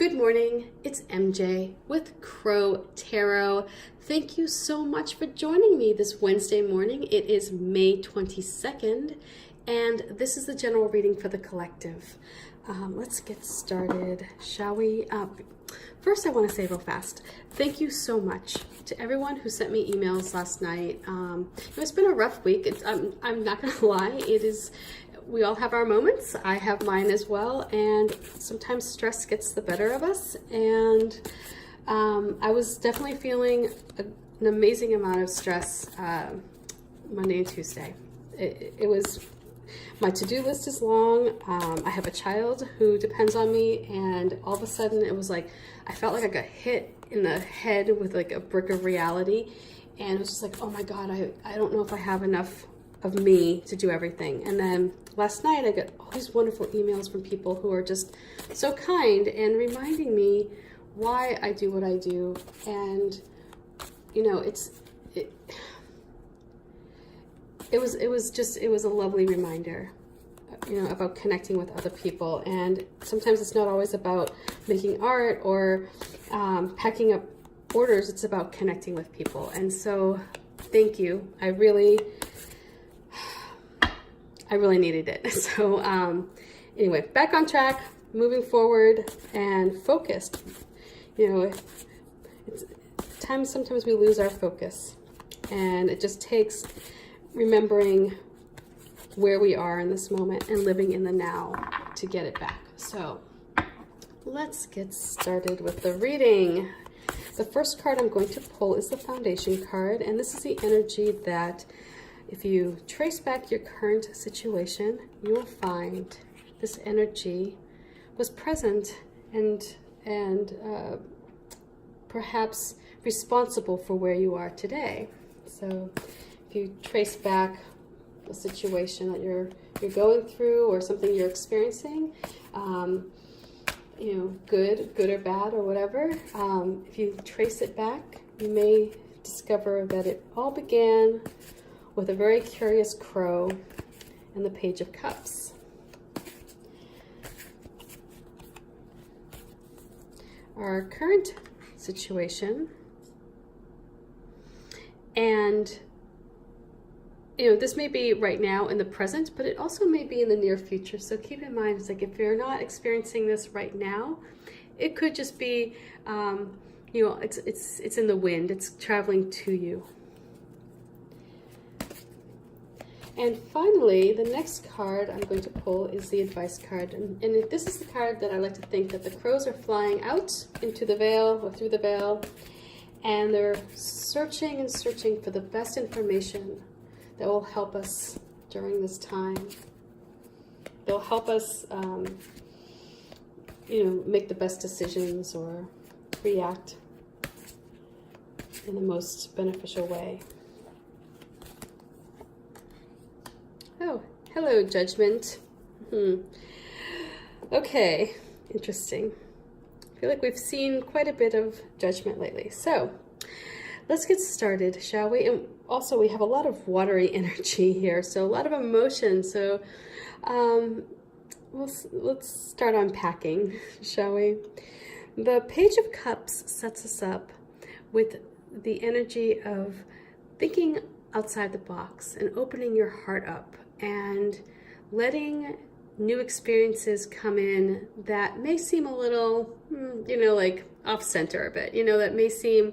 Good morning, it's MJ with Crow Tarot. Thank you so much for joining me this Wednesday morning. It is May 22nd, and this is the general reading for the collective. Let's get started, shall we? First, I want to say real fast, thank you so much to everyone who sent me emails last night. It's been a rough week. I'm not going to lie, we all have our moments. I have mine as well, and sometimes stress gets the better of us. And I was definitely feeling an amazing amount of stress Monday and Tuesday. It was, my to-do list is long. I have a child who depends on me, and all of a sudden it was like, I felt like I got hit in the head with like a brick of reality. And it was just like, oh my God, I don't know if I have enough of me to do everything. And then last night I got all these wonderful emails from people who are just so kind and reminding me why I do what I do. And you know, it was a lovely reminder, you know, about connecting with other people. And sometimes it's not always about making art or packing up orders. It's about connecting with people. And so thank you. I really needed it. So anyway, back on track, moving forward and focused. You know, sometimes we lose our focus, and it just takes remembering where we are in this moment and living in the now to get it back. So let's get started with the reading. The first card I'm going to pull is the Foundation card, and this is the energy that if you trace back your current situation, you will find this energy was present and perhaps responsible for where you are today. So if you trace back a situation that you're going through or something you're experiencing, you know, good or bad or whatever, if you trace it back, you may discover that it all began with a very curious crow and the Page of Cups. Our current situation, and you know, this may be right now in the present, but it also may be in the near future. So keep in mind, it's like if you're not experiencing this right now, it could just be, you know, it's in the wind. It's traveling to you. And finally, the next card I'm going to pull is the Advice card. And this is the card that I like to think that the crows are flying out into the veil or through the veil, and they're searching and searching for the best information that will help us during this time. They'll help us, you know, make the best decisions or react in the most beneficial way. Oh, hello, Judgment. Okay, interesting. I feel like we've seen quite a bit of Judgment lately. So let's get started, shall we? And also, we have a lot of watery energy here, so a lot of emotion. So let's start unpacking, shall we? The Page of Cups sets us up with the energy of thinking outside the box and opening your heart up and letting new experiences come in that may seem a little, you know, like off center a bit, you know, that may seem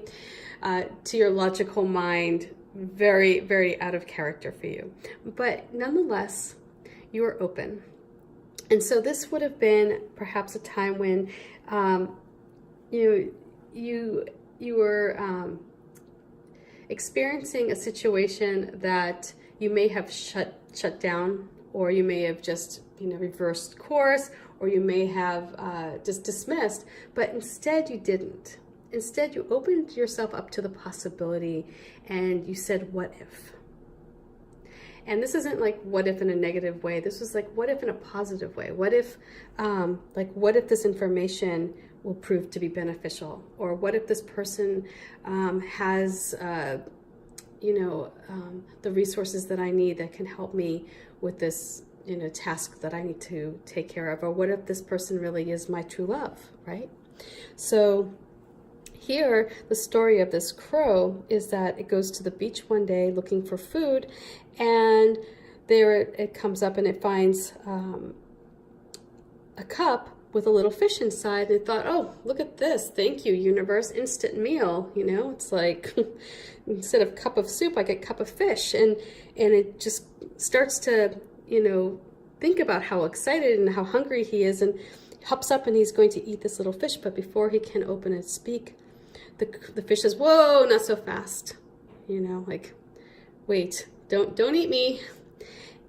to your logical mind very, very out of character for you. But nonetheless, you are open. And so this would have been perhaps a time when you were experiencing a situation that you may have shut down, or you may have just, you know, reversed course, or you may have just dismissed, but instead you didn't. Instead, you opened yourself up to the possibility, and you said, what if? And this isn't like what if in a negative way. This was like, what if in a positive way? What if, what if this information will prove to be beneficial? Or what if this person has, you know, the resources that I need that can help me with this task that I need to take care of? Or what if this person really is my true love, right? So here, the story of this crow is that it goes to the beach one day looking for food, and there it comes up and it finds a cup with a little fish inside. And it thought, oh, look at this. Thank you, universe. Instant meal. It's like instead of cup of soup, I get cup of fish. And it just starts to, think about how excited and how hungry he is, and hops up and he's going to eat this little fish. But before he can open and speak, the fish says, whoa, not so fast. Like, wait, don't eat me.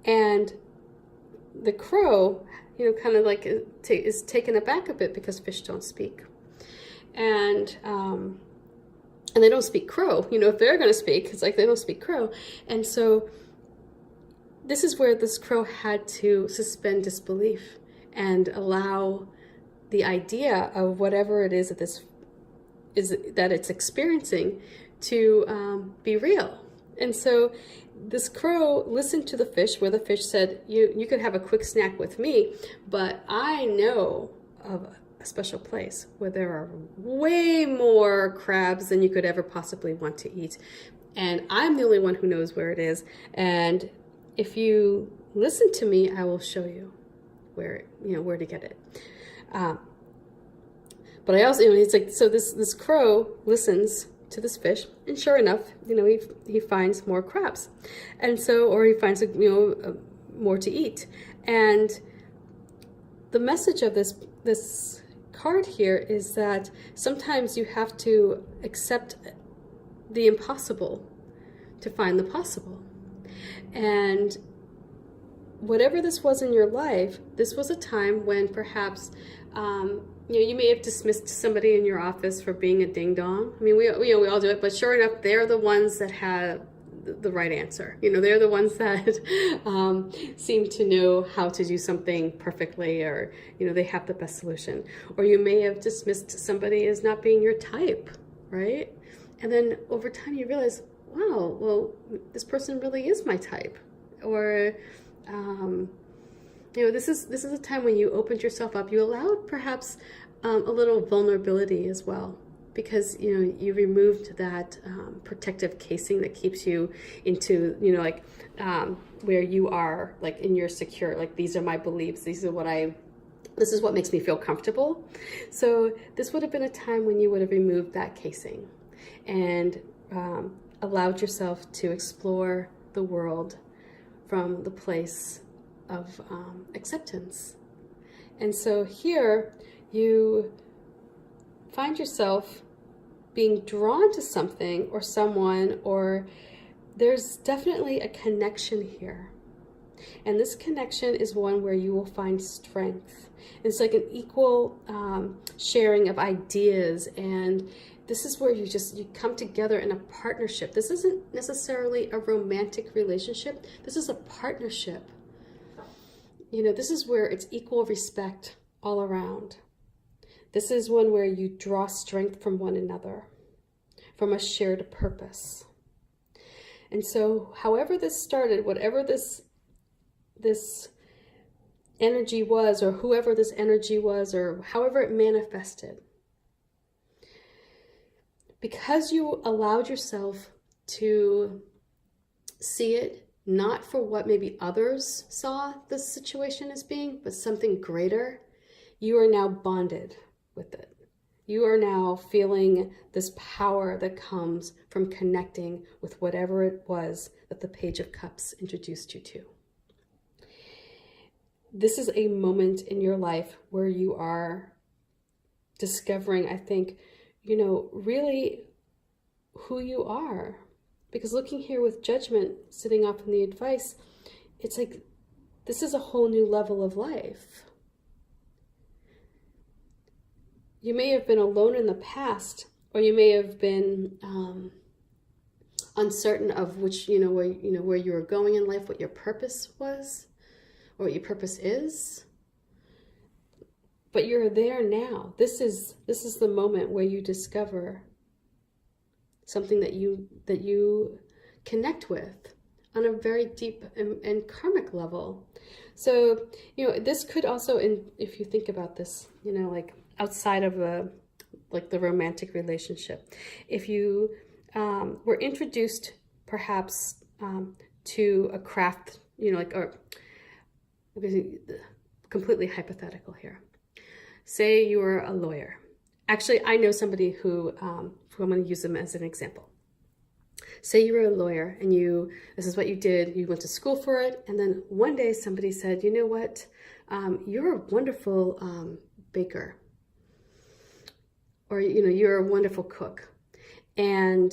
And the crow, kind of like is taken aback a bit because fish don't speak. And they don't speak crow. If they're going to speak, it's like they don't speak crow. And so this is where this crow had to suspend disbelief and allow the idea of whatever it is that it's experiencing to be real. And so this crow listened to the fish, where the fish said, you could have a quick snack with me, but I know of a special place where there are way more crabs than you could ever possibly want to eat. And I'm the only one who knows where it is. And if you listen to me, I will show you where to get it. But I also, it's like, so this crow listens to this fish, and sure enough, he finds more crabs, and so, or he finds more to eat. And the message of this card here is that sometimes you have to accept the impossible to find the possible. And whatever this was in your life, this was a time when perhaps you may have dismissed somebody in your office for being a ding-dong. I mean, we all do it, but sure enough, they're the ones that have the right answer. They're the ones that seem to know how to do something perfectly, or, they have the best solution. Or you may have dismissed somebody as not being your type, right? And then over time you realize, wow, well, this person really is my type. Or, this is a time when you opened yourself up. You allowed perhaps a little vulnerability as well, because you removed that protective casing that keeps you into where you are, like, in your secure, like, these are my beliefs, this is what makes me feel comfortable. So this would have been a time when you would have removed that casing and allowed yourself to explore the world from the place of acceptance. And so here you find yourself being drawn to something or someone, or there's definitely a connection here. And this connection is one where you will find strength. It's like an equal sharing of ideas, and this is where you come together in a partnership. This isn't necessarily a romantic relationship. This is a partnership. This is where it's equal respect all around. This is one where you draw strength from one another, from a shared purpose. And so however this started, whatever this energy was, or whoever this energy was, or however it manifested, because you allowed yourself to see it not for what maybe others saw the situation as being, but something greater, you are now bonded with it. You are now feeling this power that comes from connecting with whatever it was that the Page of Cups introduced you to. This is a moment in your life where you are discovering, I think, really who you are. Because looking here with Judgment sitting off in the advice, it's like this is a whole new level of life. You may have been alone in the past, or you may have been uncertain of which, where you were going in life, what your purpose was, or what your purpose is. But you're there now. This is the moment where you discover something that you connect with on a very deep and karmic level. So, this could also, if you think about this, like outside of like the romantic relationship, if you were introduced perhaps to a craft, or completely hypothetical here. Say you were a lawyer. Actually, I know somebody who I'm going to use them as an example. Say you were a lawyer and this is what you did. You went to school for it. And then one day somebody said, you know what? You're a wonderful baker. Or, you're a wonderful cook. And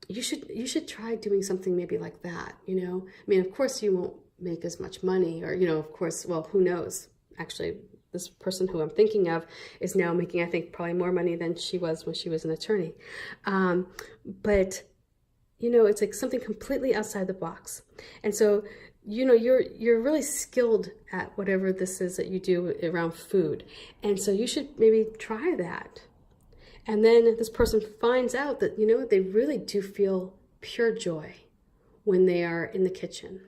you should try doing something maybe like that, I mean, of course you won't make as much money, or, of course, well, who knows? Actually, this person who I'm thinking of is now making, I think, probably more money than she was when she was an attorney. But, it's like something completely outside the box. And so, you're really skilled at whatever this is that you do around food. And so you should maybe try that. And then this person finds out that, they really do feel pure joy when they are in the kitchen.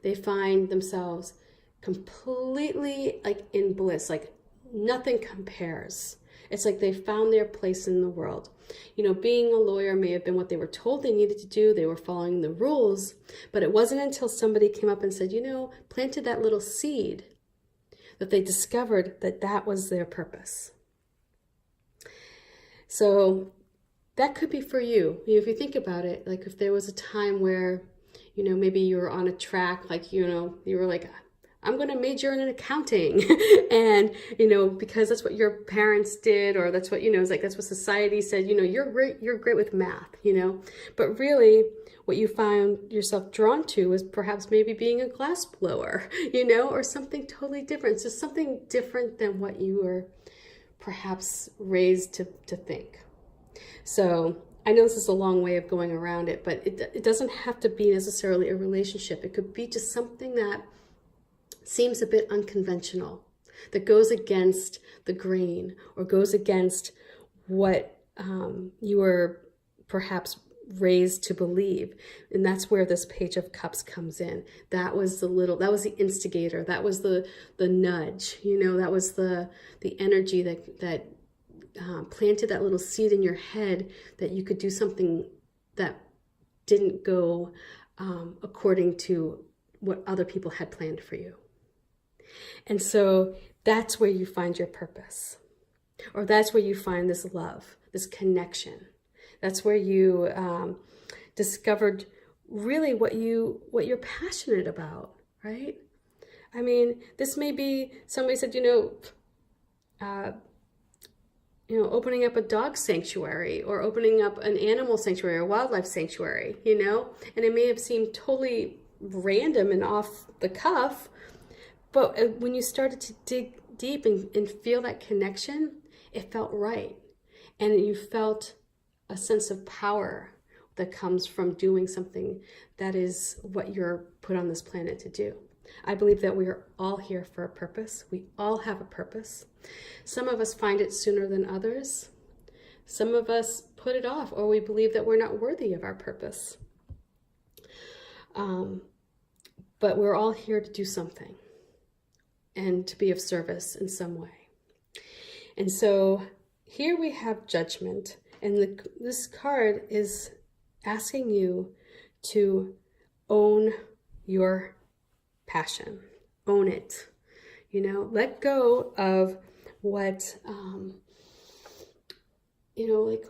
They find themselves completely like in bliss, like nothing compares. It's like they found their place in the world. Being a lawyer may have been what they were told they needed to do. They were following the rules, but it wasn't until somebody came up and said, planted that little seed, that they discovered that that was their purpose. So that could be for you. If you think about it, like if there was a time where, maybe you were on a track, like, you were like, I'm going to major in accounting and, because that's what your parents did, or that's what, it's like, that's what society said, you're great with math, but really what you found yourself drawn to was perhaps maybe being a glass blower, or something totally different. It's just something different than what you were perhaps raised to think. So I know this is a long way of going around it, but it doesn't have to be necessarily a relationship. It could be just something that seems a bit unconventional, that goes against the grain, or goes against what you were perhaps raised to believe. And that's where this Page of Cups comes in. That was the instigator. That was the nudge, that was the energy that planted that little seed in your head that you could do something that didn't go according to what other people had planned for you. And so that's where you find your purpose, or that's where you find this love, this connection. That's where you discovered really what you're passionate about, right? I mean, this may be, somebody said, opening up a dog sanctuary, or opening up an animal sanctuary or wildlife sanctuary, and it may have seemed totally random and off the cuff, but when you started to dig deep and feel that connection, it felt right. And you felt a sense of power that comes from doing something that is what you're put on this planet to do. I believe that we are all here for a purpose. We all have a purpose. Some of us find it sooner than others. Some of us put it off, or we believe that we're not worthy of our purpose. But we're all here to do something and to be of service in some way. And so here we have Judgment, and this card is asking you to own your passion. Own it. Let go of what, like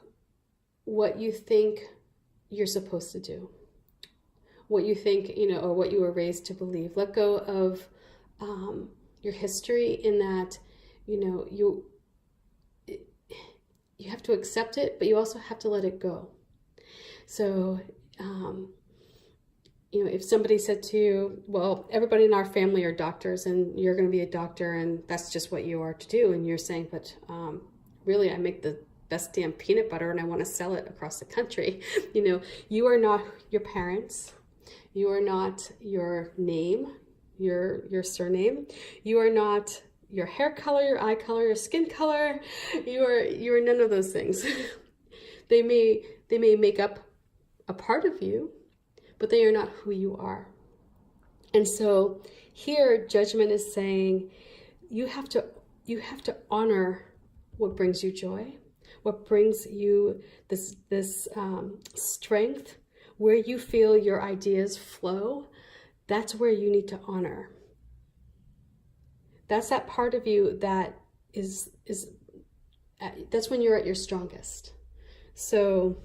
what you think you're supposed to do. What you think, or what you were raised to believe. Let go of your history, in that, you have to accept it, but you also have to let it go. So, if somebody said to you, well, everybody in our family are doctors and you're going to be a doctor and that's just what you are to do. And you're saying, but really, I make the best damn peanut butter and I want to sell it across the country. You are not your parents. You are not your name, your surname. You are not your hair color, your eye color, your skin color. You are none of those things. They may make up a part of you, but they are not who you are. And so Here, Judgment is saying you have to honor what brings you joy, what brings you this strength, where you feel your ideas flow. That's where you need to honor. That's that part of you that that's when you're at your strongest. So,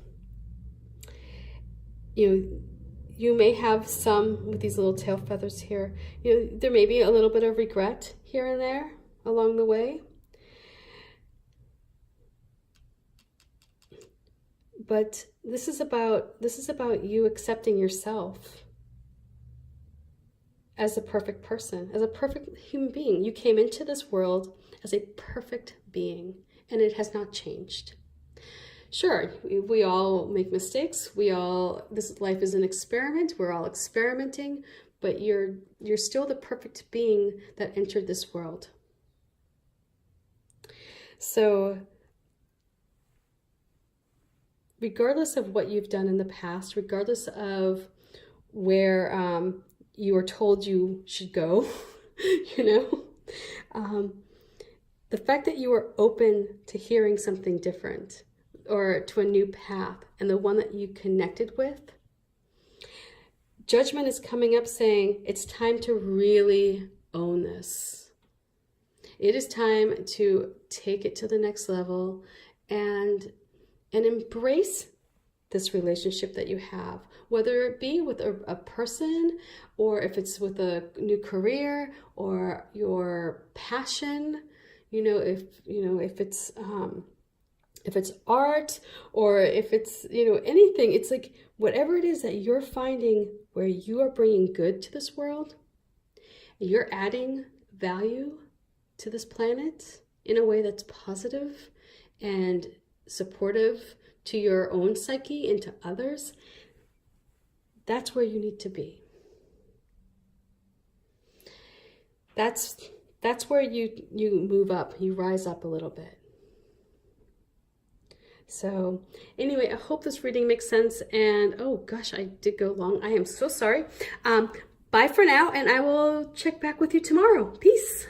you may have some with these little tail feathers here. There may be a little bit of regret here and there along the way. But this is about you accepting yourself as a perfect person, as a perfect human being. You came into this world as a perfect being, and it has not changed. Sure, we all make mistakes. This life is an experiment. We're all experimenting, but you're still the perfect being that entered this world. So, regardless of what you've done in the past, regardless of where you were told you should go, the fact that you were open to hearing something different, or to a new path, and the one that you connected with, Judgment is coming up saying it's time to really own this. It is time to take it to the next level and embrace this relationship that you have, whether it be with a person, or if it's with a new career or your passion, if it's art, or if it's, anything. It's like whatever it is that you're finding where you are bringing good to this world, you're adding value to this planet in a way that's positive and supportive to your own psyche and to others, that's where you need to be. That's where you move up, you rise up a little bit. So anyway, I hope this reading makes sense. And oh gosh, I did go long. I am so sorry. Bye for now, and I will check back with you tomorrow. Peace.